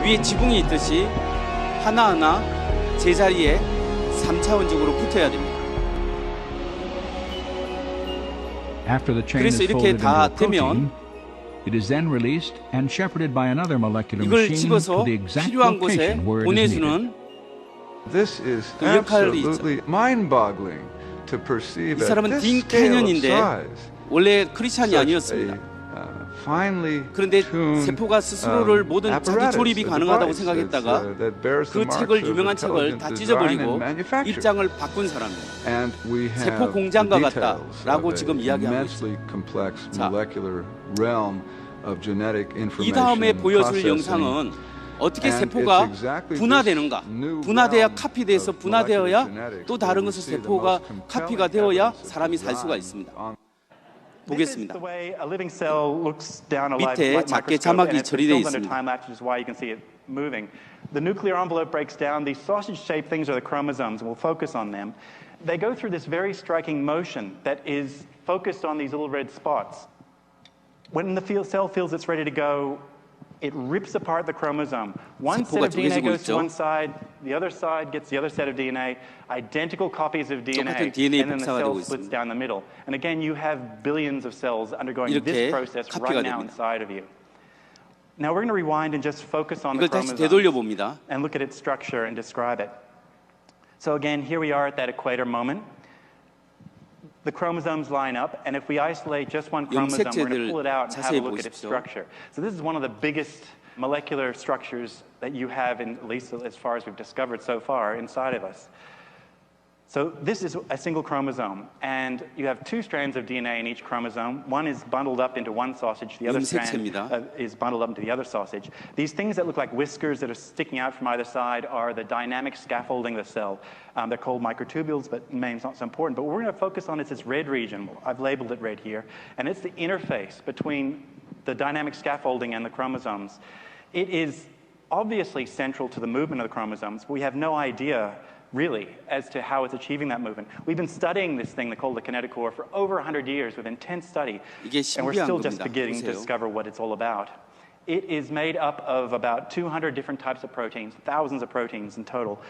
S1: 위에 지붕이 있듯이 하나하나 제자리에 3차원적으로 붙어야 됩니다.
S2: After the chain is
S1: 그래서 이렇게
S2: folded into
S1: 다
S2: a protein,
S1: 되면
S2: it is then released and shepherded by another molecular
S1: 이걸
S2: machine
S1: 집어서
S2: to the exact
S1: 필요한 곳에
S2: location where it is needed.
S1: 보내주는
S3: This is
S1: 그 역할이 있죠.
S3: absolutely mind-boggling to perceive
S1: 이
S3: at
S1: 사람은
S3: this
S1: 딘
S3: scale of
S1: 캐년인데
S3: size
S1: 원래 크리스찬이
S3: such
S1: 아니었습니다.
S3: a finely
S1: 그런데
S3: tuned
S1: 세포가 스스로를 모든 자기
S3: apparatus,
S1: 조립이
S3: a
S1: 가능하다고
S3: device
S1: 생각했다가
S3: that bears the
S1: 그
S3: marks
S1: 책을
S3: of
S1: 유명한 책을
S3: intelligent
S1: 다
S3: design
S1: 찢어버리고
S3: and manufacture.
S1: 입장을 바꾼 사람이에요.
S3: And we have
S1: 세포
S3: the
S1: 공장과
S3: details
S1: 같다라고
S3: of
S1: 지금
S3: an
S1: 이야기하고
S3: immensely complex
S1: 자,
S3: molecular realm of genetic
S1: 이
S3: information
S1: 다음에 보여줄
S3: processing.
S1: 영상은 어떻게
S3: And
S1: 세포가
S3: it's exactly
S1: 분화되는가,
S3: this new
S1: 분화돼야
S3: realm
S1: 카피돼서
S3: of
S1: 분화되어야
S3: molecular genetics
S1: 또
S3: that
S1: 다른
S3: we
S1: 것을
S3: see the
S1: 세포가
S3: most compelling
S1: 카피가 되어야
S3: evidence of
S1: 사람이 살 수가
S3: design
S1: 있습니다.
S3: on
S4: This is
S1: 보겠습니다.
S4: the way a living cell looks down a light
S1: 밑에 작게
S4: microscope,
S1: 자막이
S4: and it's
S1: 처리되어
S4: filmed under
S1: 있습니다.
S4: time lapse, which is why you can see it moving. The nuclear envelope breaks down. These sausage-shaped things are the chromosomes, and we'll focus on them. They go through this very striking motion that is focused on these little red spots. When the cell feels it's ready to go, it rips apart the chromosome. One set
S1: 세포가
S4: of DNA
S1: 쪼개지고
S4: goes to
S1: 있죠.
S4: one side, the other side gets the other set of DNA, identical copies of DNA,
S1: 똑같은 DNA
S4: and then the
S1: 복사가
S4: cell
S1: 되고
S4: splits
S1: 있습니다.
S4: down the middle. And again, you have billions of cells undergoing
S1: 이렇게
S4: this process
S1: 카피가
S4: right now
S1: 됩니다.
S4: inside of you. Now we're going to rewind and just focus on the
S1: 이걸 다시
S4: chromosome
S1: 되돌려 봅니다.
S4: and look at its structure and describe it. So again, here we are at that equator moment. The chromosomes line up, and if we isolate just one chromosome, we're going to pull it out and have a
S1: 자세히
S4: look at its
S1: 보십시오.
S4: structure. So this is one of the biggest molecular structures that you have, in, at least as far as we've discovered so far, inside of us. So this is a single chromosome, and you have two strands of DNA in each chromosome. One is bundled up into one sausage, the other strand
S1: 염색체입니다.
S4: is bundled up into the other sausage. These things that look like whiskers that are sticking out from either side are the dynamic scaffolding of the cell. They're called microtubules, but name's not so important. But what we're going to focus on is this red region. I've labeled it red here, and it's the interface between the dynamic scaffolding and the chromosomes. It is obviously central to the movement of the chromosomes, but we have no idea really as to how it's achieving that movement. We've been studying this thing called the kinetochore for over 100 years with intense study,
S1: 이게
S4: and we're
S1: 신기한
S4: still just
S1: 겁니다.
S4: beginning to
S1: 보세요.
S4: discover what it's all about. It is made up of about 200 different types of proteins, thousands of proteins in total.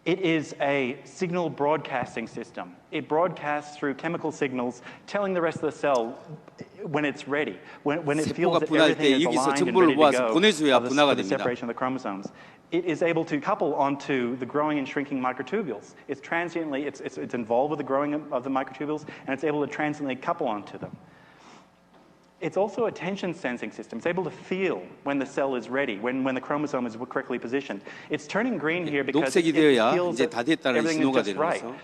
S4: It is a signal broadcasting system. It broadcasts through chemical signals, telling the rest of the cell when it's ready, when it feels
S1: 세포가
S4: that
S1: 분할 때
S4: everything is
S1: 여기서
S4: aligned and
S1: 정보를
S4: ready to
S1: 모아서
S4: go
S1: 보내줘야
S4: for
S1: 분화가
S4: the
S1: 됩니다.
S4: separation of the chromosomes. It is able to couple onto the growing and shrinking microtubules. It's transiently, it's involved with the growing of the microtubules, and it's able to transiently couple onto them. It's also a tension sensing system. It's able to feel when the cell is ready, when the chromosome is correctly positioned. It's turning green here because
S1: 녹색이
S4: it
S1: 되어야
S4: feels
S1: 이제
S4: that
S1: 다 됐다는
S4: everything
S1: 신호가
S4: is just
S1: 되는
S4: right.
S1: 거죠.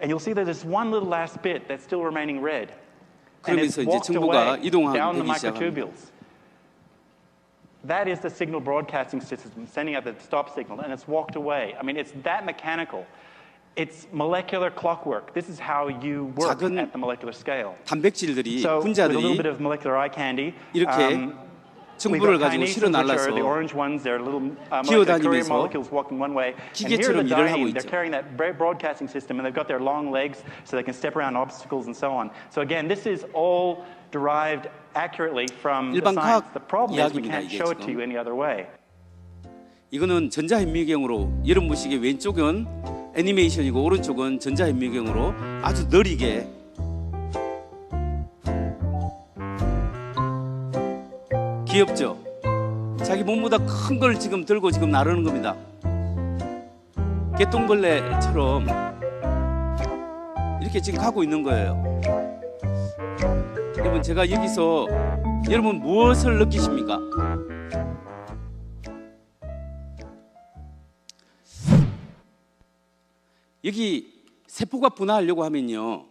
S4: And you'll see that there's one little last bit that's still remaining red. And it's
S1: 그러면서 이제
S4: walked
S1: 정보가
S4: away
S1: 이동하기
S4: down the
S1: 되기 시작합니다.
S4: microtubules. That is the signal broadcasting system sending out the stop signal, and it's walked away. I mean, it's that mechanical. It's molecular clockwork. This is how you work
S1: 작은
S4: at the molecular scale.
S1: 단백질들이
S4: So, with a little bit
S1: 분자들이
S4: of molecular eye candy,
S1: 이렇게
S4: we've
S1: 정보를
S4: got
S1: 가지고 실어
S4: kineses, which are
S1: 날라서
S4: the orange ones. They're little molecular courier
S1: 기어다니면서
S4: molecules walking one way. And here
S1: 기계처럼
S4: are the
S1: 일을 하고
S4: dyneins. They're
S1: 있죠.
S4: carrying that broadcasting system, and they've got their long legs so they can step around obstacles and so on. So again, this is all derived accurately from the
S1: 일반
S4: science.
S1: 과학
S4: The problem is we
S1: 이야기입니다,
S4: can't
S1: 이게
S4: show it to
S1: 지금.
S4: you any other way.
S1: 이거는 전자현미경으로 여러분 보시기에 왼쪽은 애니메이션이고 오른쪽은 전자현미경으로 아주 느리게 귀엽죠? 자기 몸보다 큰 걸 지금 들고 지금 나르는 겁니다. 개똥벌레처럼 이렇게 지금 가고 있는 거예요. 여러분, 제가 여기서 여러분 무엇을 느끼십니까? 여기 세포가 분화하려고 하면요,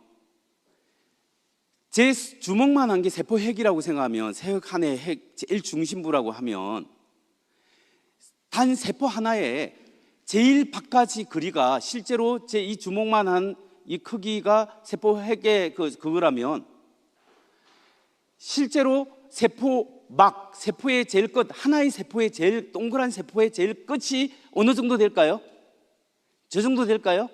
S1: 제 주먹만 한 게 세포 핵이라고 생각하면, 세핵 하나의 핵 제일 중심부라고 하면 단 세포 하나에 제일 바깥이 거리가 실제로 제 이 주먹만 한 이 크기가 세포 핵의 그거라면, 실제로 세포의 제일 끝, 하나의 세포의 제일 동그란 세포의 제일 끝이 어느 정도 될까요? 저 정도 될까요?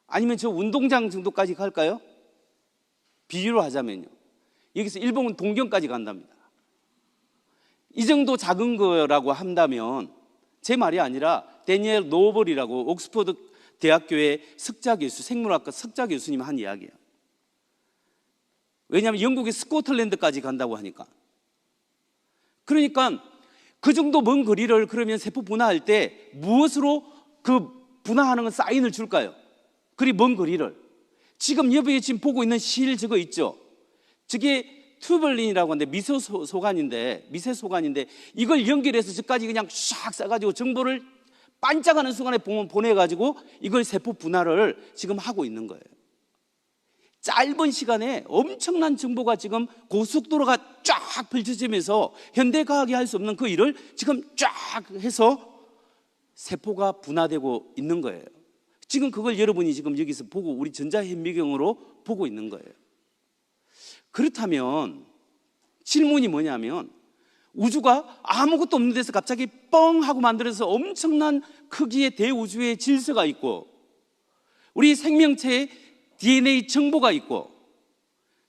S1: 아니면 저 운동장 정도까지 갈까요? 비유로 하자면요, 여기서 일본 동경까지 간답니다. 이 정도 작은 거라고 한다면, 제 말이 아니라 데니엘 노벌이라고 옥스퍼드 대학교의 석자 교수, 생물학과 석자 교수님 한 이야기예요. 왜냐하면 영국의 스코틀랜드까지 간다고 하니까. 그러니까 그 정도 먼 거리를 그러면 세포 분화할 때 무엇으로 그 분화하는 건 사인을 줄까요? 그리 먼 거리를. 지금 옆에 지금 보고 있는 실 저거 있죠? 저게 튜벌린이라고 하는데 미세소관인데 이걸 연결해서 저까지 그냥 샥 싸가지고 정보를 반짝하는 순간에 보내가지고 이걸 세포 분할을 지금 하고 있는 거예요. 짧은 시간에 엄청난 정보가 지금 고속도로가 쫙 펼쳐지면서 현대과학이 할 수 없는 그 일을 지금 쫙 해서 세포가 분화되고 있는 거예요. 지금 그걸 여러분이 지금 여기서 보고 우리 전자현미경으로 보고 있는 거예요. 그렇다면 질문이 뭐냐면, 우주가 아무것도 없는 데서 갑자기 뻥 하고 만들어서 엄청난 크기의 대우주의 질서가 있고, 우리 생명체의 DNA 정보가 있고,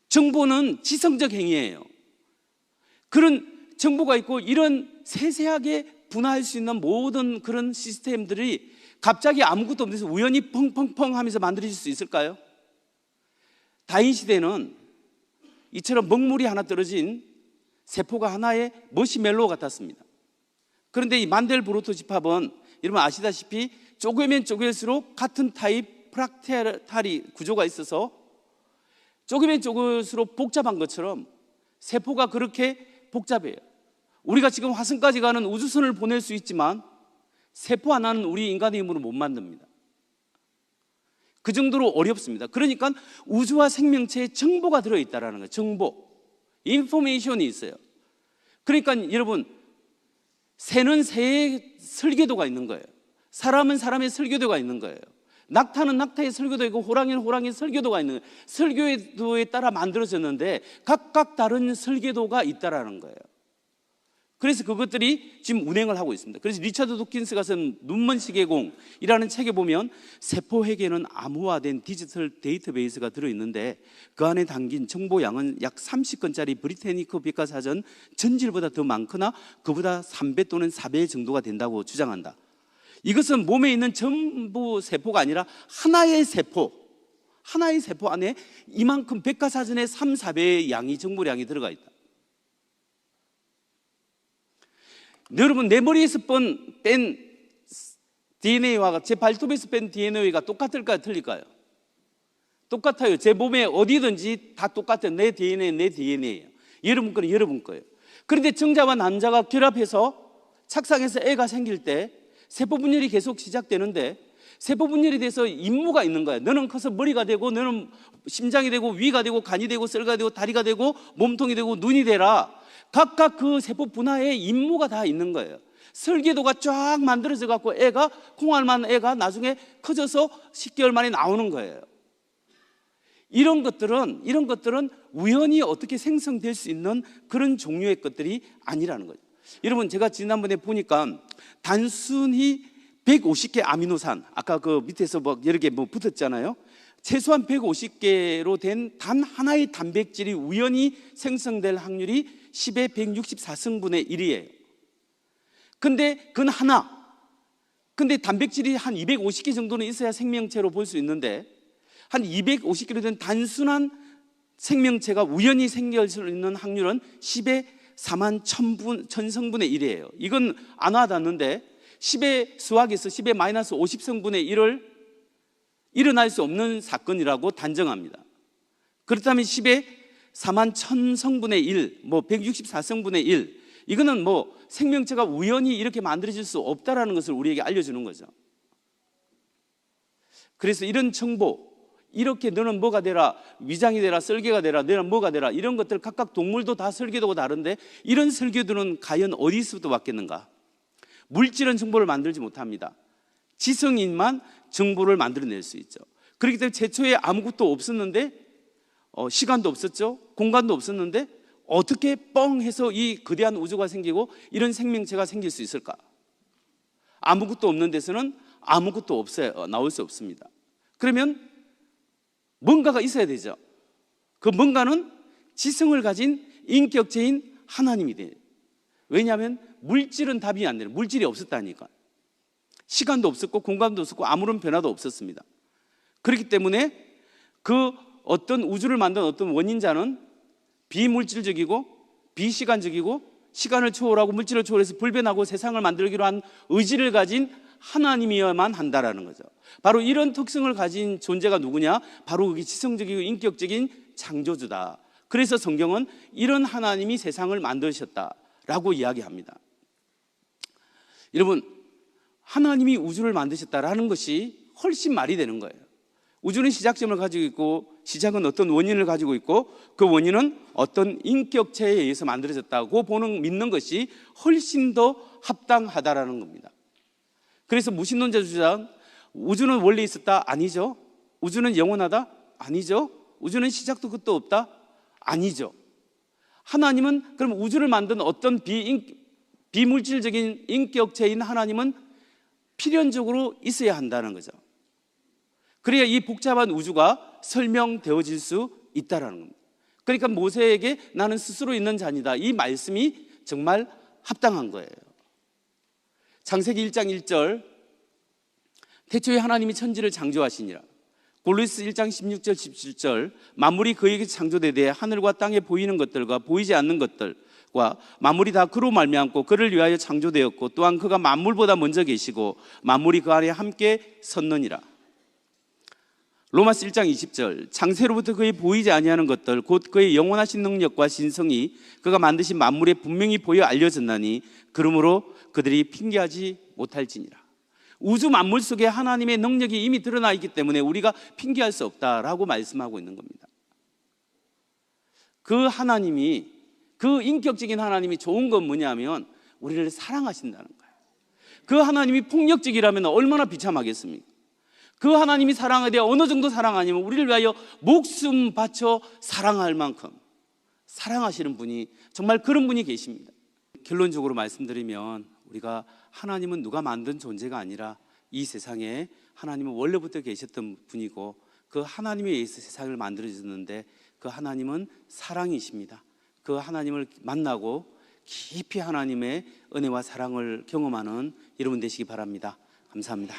S1: 정보는 지성적 행위예요. 그런 정보가 있고, 이런 세세하게 분화할 수 있는 모든 그런 시스템들이 갑자기 아무것도 없는 데서 우연히 펑펑펑 하면서 만들어질 수 있을까요? 다인 시대는 이처럼 먹물이 하나 떨어진 세포가 하나의 머시멜로 같았습니다. 그런데 이 만델브로트 집합은 여러분 아시다시피 쪼개면 쪼갤수록 같은 타입 프락탈이 구조가 있어서 쪼개면 쪼갤수록 복잡한 것처럼 세포가 그렇게 복잡해요. 우리가 지금 화성까지 가는 우주선을 보낼 수 있지만 세포 하나는 우리 인간의 힘으로 못 만듭니다. 그 정도로 어렵습니다. 그러니까 우주와 생명체에 정보가 들어있다는 거예요. 정보, 인포메이션이 있어요. 그러니까 여러분, 새는 새의 설계도가 있는 거예요. 사람은 사람의 설계도가 있는 거예요. 낙타는 낙타의 설계도가 있고 호랑이는 호랑이의 설계도가 있는 거예요. 설계도에 따라 만들어졌는데 각각 다른 설계도가 있다라는 거예요. 그래서 그것들이 지금 운행을 하고 있습니다. 그래서 리처드 도킨스가 쓴 눈먼 시계공이라는 책에 보면 세포핵에는 암호화된 디지털 데이터베이스가 들어있는데 그 안에 담긴 정보량은 약 30건짜리 브리테니커 백과사전 전질보다 더 많거나 그보다 3배 또는 4배 정도가 된다고 주장한다. 이것은 몸에 있는 전부 세포가 아니라 하나의 세포 안에 이만큼 백과사전의 3, 4배의 양이 정보량이 들어가 있다. 여러분, 내 머리에서 뺀 DNA와 제 발톱에서 뺀 DNA가 똑같을까요? 틀릴까요? 똑같아요. 제 몸에 어디든지 다 똑같아요. 내 DNA예요. 여러분 거는 여러분 거예요. 그런데 정자와 난자가 결합해서 착상해서 애가 생길 때 세포 분열이 계속 시작되는데, 세포 분열이 돼서 임무가 있는 거예요. 너는 커서 머리가 되고, 너는 심장이 되고, 위가 되고, 간이 되고, 쇠가 되고, 다리가 되고, 몸통이 되고, 눈이 되라. 각각 그 세포 분화에 임무가 다 있는 거예요. 설계도가 쫙 만들어져 갖고 애가, 콩알만 애가 나중에 커져서 10개월 만에 나오는 거예요. 이런 것들은 우연히 어떻게 생성될 수 있는 그런 종류의 것들이 아니라는 거죠. 여러분, 제가 지난번에 보니까 단순히 150개 아미노산, 아까 그 밑에서 뭐 여러 개 붙었잖아요. 최소한 150개로 된 단 하나의 단백질이 우연히 생성될 확률이 10의 164승분의 1이에요. 근데 근데 단백질이 한 250개 정도는 있어야 생명체로 볼 수 있는데, 한 250개로 된 단순한 생명체가 우연히 생길 수 있는 확률은 10의 4만 1000성분의 1이에요. 이건 안 와닿는데, 10의 수학에서 10의 마이너스 50성분의 1을 일어날 수 없는 사건이라고 단정합니다. 그렇다면 10의 4만 1000성분의 1, 164성분의 1, 이거는 생명체가 우연히 이렇게 만들어질 수 없다라는 것을 우리에게 알려주는 거죠. 그래서 이런 정보, 이렇게 너는 뭐가 되라, 위장이 되라, 설계가 되라, 너는 뭐가 되라, 이런 것들 각각 동물도 다 설계도가 다른데, 이런 설계도는 과연 어디서부터 왔겠는가? 물질은 정보를 만들지 못합니다. 지성인만 정보를 만들어낼 수 있죠. 그렇기 때문에 최초에 아무것도 없었는데, 시간도 없었죠, 공간도 없었는데 어떻게 뻥 해서 이 거대한 우주가 생기고 이런 생명체가 생길 수 있을까? 아무것도 없는 데서는 아무것도 없어요. 나올 수 없습니다. 그러면 뭔가가 있어야 되죠. 그 뭔가는 지성을 가진 인격체인 하나님이 돼요. 왜냐하면 물질은 답이 안 돼요. 물질이 없었다니까. 시간도 없었고 공간도 없었고 아무런 변화도 없었습니다. 그렇기 때문에 그 어떤 우주를 만든 어떤 원인자는 비물질적이고 비시간적이고 시간을 초월하고 물질을 초월해서 불변하고 세상을 만들기로 한 의지를 가진 하나님이어야만 한다라는 거죠. 바로 이런 특성을 가진 존재가 누구냐? 바로 그게 지성적이고 인격적인 창조주다. 그래서 성경은 이런 하나님이 세상을 만드셨다라고 이야기합니다. 여러분, 하나님이 우주를 만드셨다라는 것이 훨씬 말이 되는 거예요. 우주는 시작점을 가지고 있고 시작은 어떤 원인을 가지고 있고 그 원인은 어떤 인격체에 의해서 만들어졌다고 믿는 것이 훨씬 더 합당하다라는 겁니다. 그래서 무신론자 주장, 우주는 원래 있었다? 아니죠. 우주는 영원하다? 아니죠. 우주는 시작도 끝도 없다? 아니죠. 하나님은, 그럼 우주를 만든 어떤 비물질적인 인격체인 하나님은 필연적으로 있어야 한다는 거죠. 그래야 이 복잡한 우주가 설명되어질 수 있다는 겁니다. 그러니까 모세에게 나는 스스로 있는 자니다, 이 말씀이 정말 합당한 거예요. 창세기 1장 1절, 태초에 하나님이 천지를 창조하시니라. 골로새 1장 16절 17절, 만물이 그에게 창조되되 하늘과 땅에 보이는 것들과 보이지 않는 것들과 만물이 다 그로 말미암고 그를 위하여 창조되었고 또한 그가 만물보다 먼저 계시고 만물이 그 안에 함께 섰느니라. 로마서 1장 20절, 창세로부터 그의 보이지 아니하는 것들 곧 그의 영원하신 능력과 신성이 그가 만드신 만물에 분명히 보여 알려졌나니 그러므로 그들이 핑계하지 못할지니라. 우주 만물 속에 하나님의 능력이 이미 드러나 있기 때문에 우리가 핑계할 수 없다라고 말씀하고 있는 겁니다. 그 하나님이, 그 인격적인 하나님이 좋은 건 뭐냐면 우리를 사랑하신다는 거예요. 그 하나님이 폭력적이라면 얼마나 비참하겠습니까? 그 하나님이 사랑에 대해 어느 정도 사랑 아니면 우리를 위하여 목숨 바쳐 사랑할 만큼 사랑하시는 분이, 정말 그런 분이 계십니다. 결론적으로 말씀드리면 우리가 하나님은 누가 만든 존재가 아니라 이 세상에 하나님은 원래부터 계셨던 분이고 그 하나님에 의해서 세상을 만들어졌는데 그 하나님은 사랑이십니다. 그 하나님을 만나고 깊이 하나님의 은혜와 사랑을 경험하는 여러분 되시기 바랍니다. 감사합니다.